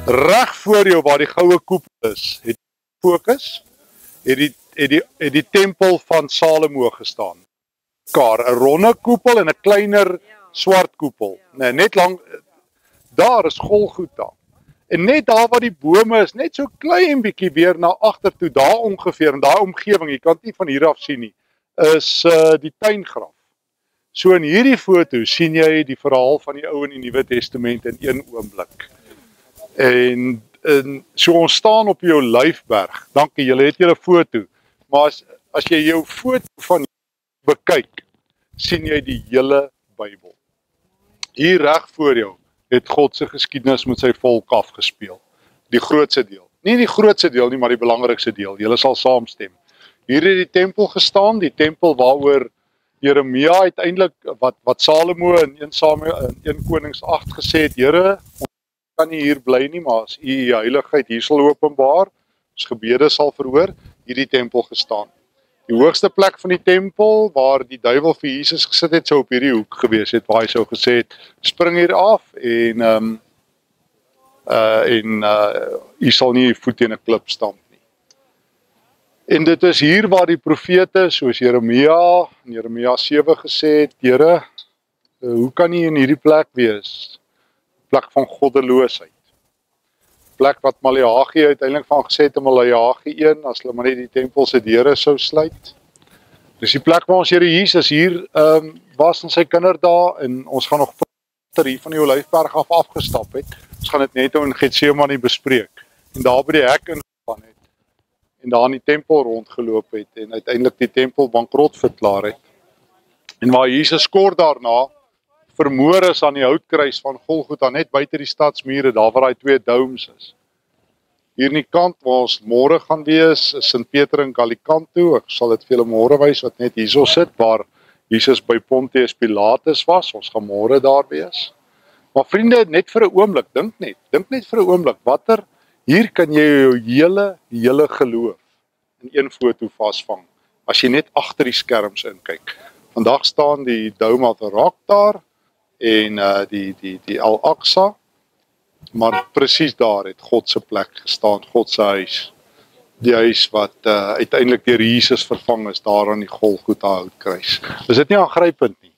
Reg voor jou waar die goue koepel is, het fokus, het die tempel van Salomo gestaan. 'n ronde koepel en 'n kleiner swart koepel. Nee, net lang, daar is Golgotha. En net daar waar die bome is, net so klein bietjie weer na agter toe, daar ongeveer, in daai omgewing, jy kan dit nie van hier af sien nie, is die tuingraf. So in hierdie foto sien jy die verhaal van die Ou en die Nuwe Testament in een oomblik. En so ons staan op jou Lyfberg. Dankie, julle het julle foto. Maar as jy jou foto van bekyk, sien jy die hele Bybel. Hier reg voor jou het God se geskiedenis met sy volk afgespeel. Die grootste deel. Nie die grootste deel nie, maar die belangrikste deel. Julle sal saamstem. Hier het die tempel gestaan, die tempel waaroor Jeremia uiteindelik, wat Salomo in 1 Konings 8 gesê het, Here, ons kan nie hier bly nie, maar as u heiligheid hier sal openbaar, ons gebede sal verhoor, hierdie tempel gestaan. Die hoogste plek van die tempel, waar die duiwel vir Jesus gesit het, sou op hierdie hoek gewees het, waar hy sou gesê het, spring hier af, en u sal nie die voet in 'n klip stamp nie. En dit is hier waar die profete, soos Jeremia, in Jeremia 7 gesê het, Here, hoe kan u in hierdie plek wees? Plek van goddeloosheid. Plek wat Maleagi uiteindelik van gesê het in Maleagi 1, as hulle maar net die tempel se deure sou sluit. Dis die plek waar ons Here Jesus hier was in sy kinderdae, en ons gaan nog hier van die Olyfberg afgestap het. Ons gaan dit net in Getsemane bespreek. En daar by die hek ingegaan het, en daar in die tempel rondgeloop het, en uiteindelik die tempel bankrot verklaar het. En waar Jesus kort daarna vermoor is aan die houtkruis van Golgotha, net buite die stadsmure, daar waar die 2 domes is. Hier in die kant waar ons môre gaan wees, is Sint Peter in Gallicanto. Ek sal dit vir julle môre wys wat net hierso sit, waar Jesus by Pontius Pilatus was. Ons gaan môre daar wees. Maar vriende, net vir 'n oomblik, dink net vir 'n oomblik, hier kan jy jou hele geloof in een foto vasvang, as jy net agter die skerms inkyk. Vandag staan die Dome of the Rock daar, en die Al-Aqsa, maar presies daar het God se plek gestaan, God se huis, die huis wat uiteindelik deur Jesus vervang is, daar aan die Golgotha houtkruis. Is dit nie aangrypend nie?